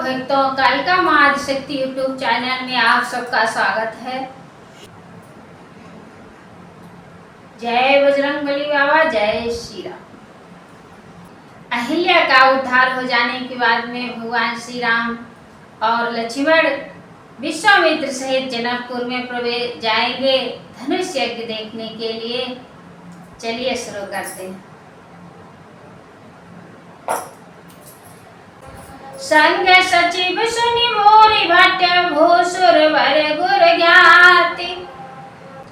भक्तों, कालिका माँ Adishakti YouTube channel में आप सबका स्वागत है। जय बजरंगबली बाबा, जय श्री राम। अहिल्या का उद्धार हो जाने के बाद में भगवान श्री राम और लक्ष्मण विश्वामित्र सहित जनकपुर में प्रवेश जाएंगे धनुष यज्ञ देखने के लिए। चलिए शुरू करते हैं। संग सचिव सुनि मोरी भट्ट भूसुर वर गुर ज्ञाति,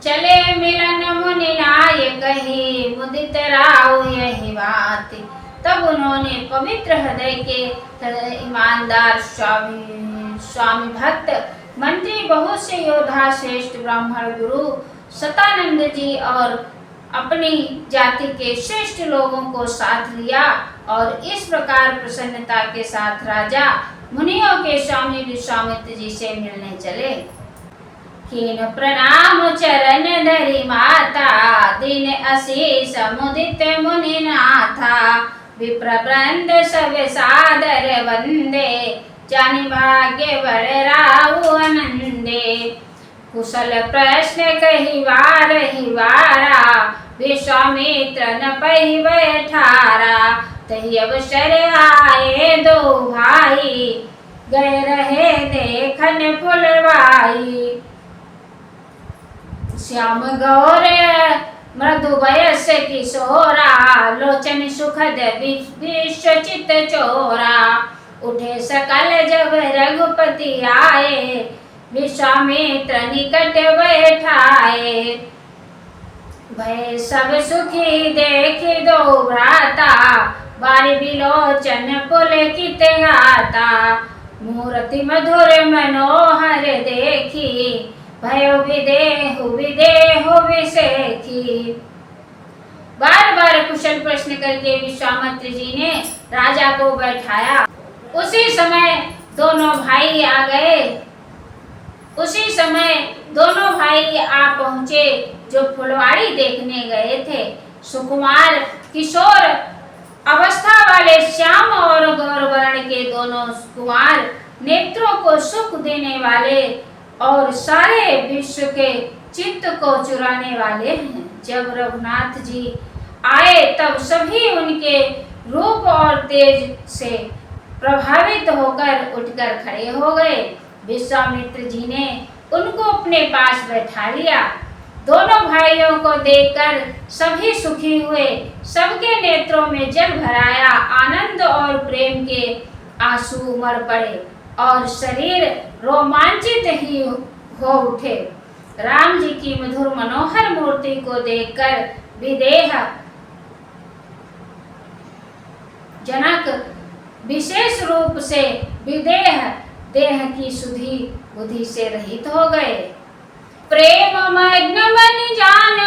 चले मिलन मुनि नाय कही मुदित राव यही बात। तब उन्होंने पवित्र हृदय के ईमानदार स्वामी भक्त मंत्री बहुत से योद्धा श्रेष्ठ ब्राह्मण गुरु सतानंद जी और अपनी जाति के श्रेष्ठ लोगों को साथ लिया और इस प्रकार प्रसन्नता के साथ राजा मुनियों के स्वामी विश्वामित्र जी से मिलने चले। कीन प्रणाम चरण धरि माता, दीन असीस मुदित मुनि नाथा। विप्र वृंद सब सादर वंदे, जानि भाग्य वर राहु आनंदे। कुशल प्रश्न कही वारा, विश्वामित्र न पहि बैठारा। तही अवसर आए दो भाई, गए रहे देखन फुलवाई। श्याम गौर मृदु वयस किशोरा, लोचन सुखद विश्वचित चोरा। उठे सकल जब रघुपति आए, विश्वामित्र निकट बैठाए। भय सब सुखी देखि दो भ्राता, बारी बिलोचन पुलकित गाता। मूर्ति मधुर मनोहर देखी, भयो विदेहु विसेखी। बार बार कुशल प्रश्न करके विश्वामित्र जी ने राजा को बैठाया। उसी समय दोनों भाई आ पहुंचे जो फुलवाड़ी देखने गए थे। सुकुमार किशोर अवस्था वाले श्याम और गौर वर्ण के दोनों कुमार, नेत्रों को सुख देने वाले और सारे विश्व के चित्त को चुराने वाले हैं। जब रघुनाथ जी आए तब सभी उनके रूप और तेज से प्रभावित होकर उठकर खड़े हो गए। विश्वामित्र जी ने उनको अपने पास बैठा लिया। दोनों भाइयों को देखकर सभी सुखी हुए, सबके नेत्रों में जल भराया। आनंद और प्रेम के आंसू उमड़ पड़े और शरीर रोमांचित ही हो उठे। राम जी की मधुर मनोहर मूर्ति को देखकर विदेह जनक विशेष रूप से विदेह देह की सुधि बुद्धि से रहित हो गए। प्रेम मग्न मन जान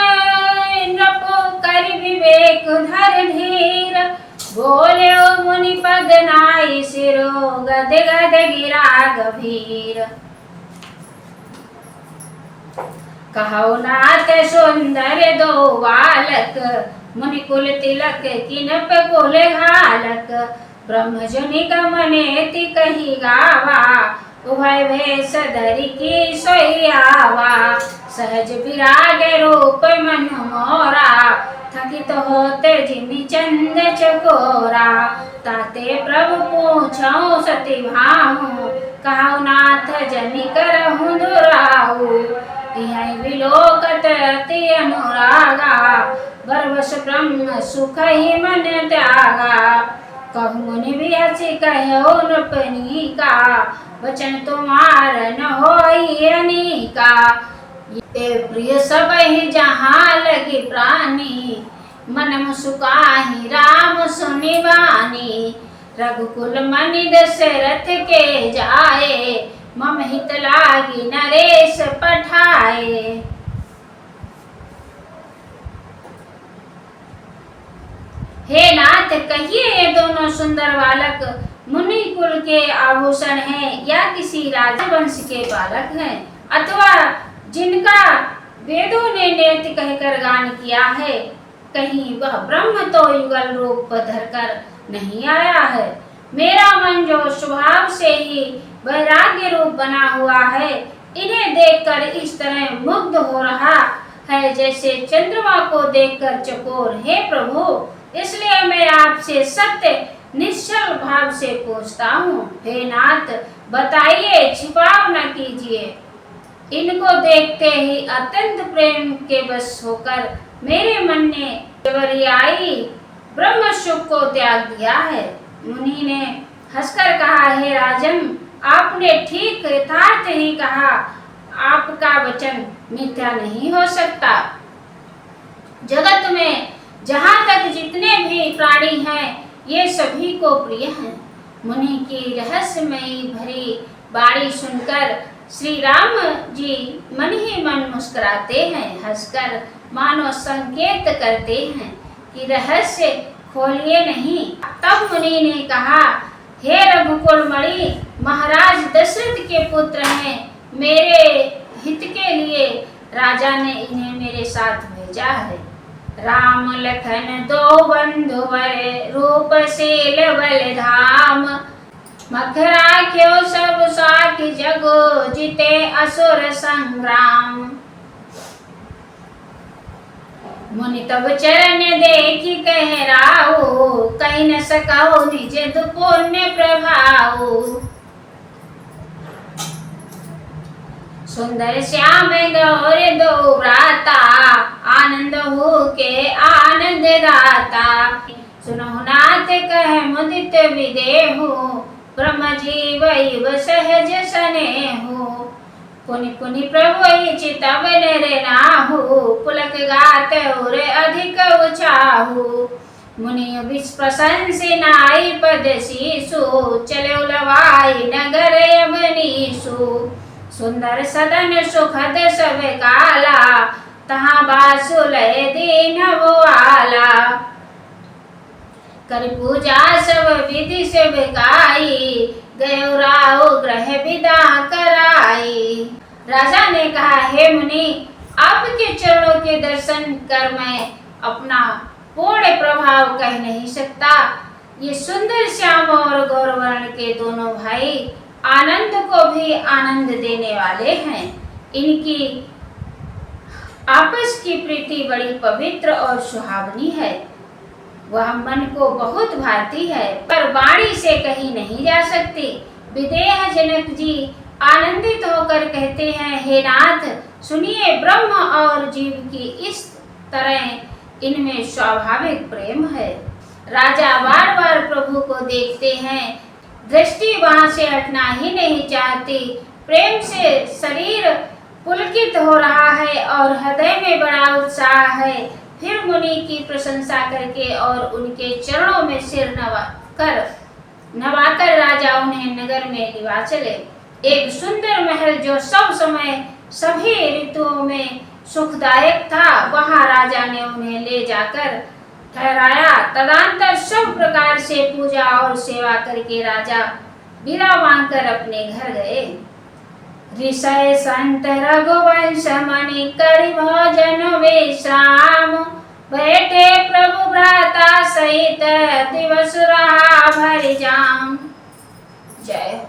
नृप कर विवेक धर धीर। बोले मुनि पद नाई सिरो, गद गद गिरा गभीर। कहो नाथ सुंदर दो बालक, मुनि कुल तिलक किनप कुल घालक। ब्रह्मजनि गमनेति कही गावा, उभय भेष धरि की सोई आवा। सहज विराग रूप मनु मोरा, थकित होते जिमि चंद चकोरा। ताते प्रभु पूछौ सती भाऊ, कहौ नाथ जनि करहु दुराऊ। इहै विलोकत अति अनुरागा, बरबस ब्रह्म सुख ही मन त्यागा। कहु मुनि बिहसि कहो नृपनी का, वचन तुम्हार न होई अनीका। ये प्रिय सबहि जहाँ लगी प्राणी, मन मुसुकाहि राम सुनि बानी। रघुकुल मनि दशरथ के जाए, मम हित लागी नरेश पठाए। हे नाथ, कहिए ये दोनों सुंदर बालक मुनि कुल के आभूषण हैं या किसी राजवंश के बालक हैं, अथवा जिनका वेदों ने नेति कहकर गान किया है। कहीं वह ब्रह्म तो युगल रूप धरकर नहीं आया है। मेरा मन जो स्वभाव से ही वैराग्य रूप बना हुआ है, इन्हें देखकर इस तरह मुग्ध हो रहा है जैसे चंद्रमा को देखकर चकोर। हे प्रभु, इसलिए मैं आपसे सत्य निश्चल भाव से पूछता हूँ, हे नाथ बताइए, छिपाव न कीजिए। इनको देखते ही अत्यंत प्रेम के बस होकर मेरे मन ने केवलियाई ब्रह्म सुख को त्याग दिया है। मुनि ने हंसकर कहा, हे राजन, आपने ठीक यथार्थ ही कहा, आपका वचन मिथ्या नहीं हो सकता। जगत में जहाँ तक जितने भी प्राणी हैं, ये सभी को प्रिय हैं। मुनि की रहस्यमयी भरी वाणी सुनकर श्री राम जी मन ही मन मुस्कुराते हैं, हंसकर मानो संकेत करते हैं कि रहस्य खोलिए नहीं। तब मुनि ने कहा, हे रघुकुल मणि, महाराज दशरथ के पुत्र हैं, मेरे हित के लिए राजा ने इन्हें मेरे साथ भेजा है। राम लखन दो बंधु वर, रूपशील बलधाम, मखरा क्यों सब साखी जगो, जीते असुर संग्राम। मुनि तब चरण देखी कह राहु, कहीं न सकाओ निज पुण्य प्रभाव। सुंदर श्याम गौर दो व्राता, आनंद हो के आनंद दाता। सुनहु नाथ कह मुदित विदेहु, ब्रह्म जीव सहज स्नेहु। पुनि पुनि प्रभु चितवन नाहु, पुलक गात और अधिक उचाहु। मुनि विष प्रशंसी नाई पद शीसु, चले उलवाई नगर यमनीसु। सुंदर सदन सुखद सब काला, तहाँ बासुलय दीन आला। कर पूजा सब विधि से बिकाई, गयो राहु ग्रह विदा कराई। राजा ने कहा, हे मुनि, आपके चरणों के दर्शन कर मैं अपना पूर्ण प्रभाव कह नहीं सकता। ये सुंदर श्याम और गौरवर्ण के दोनों भाई आनंद को भी आनंद देने वाले हैं। इनकी आपस की प्रीति बड़ी पवित्र और सुहावनी है, वह मन को बहुत भाती है, पर वाणी से कही नहीं जा सकती। विदेह जनक जी आनंदित होकर कहते हैं, हे नाथ सुनिए, ब्रह्म और जीव की इस तरह इनमें स्वाभाविक प्रेम है। राजा बार बार प्रभु को देखते हैं, दृष्टि वहां से हटना ही नहीं चाहती। प्रेम से शरीर पुलकित हो रहा है और हृदय में बड़ा उत्साह है। फिर मुनि की प्रशंसा करके और उनके चरणों में सिर नवाकर राजा उन्हें नगर में लिवा चले। एक सुंदर महल जो सब समय सभी ऋतुओं में सुखदायक था, वहां राजा ने उन्हें ले जाकर ठहराया। तदंतर सब प्रकार से पूजा और सेवा करके राजा विदा मांगकर अपने घर गए। ऋषय संत रघुवंश मणि करि भोजन विश्राम, बैठे प्रभु भ्राता सहित दिवस रहा भरि जाम। जय।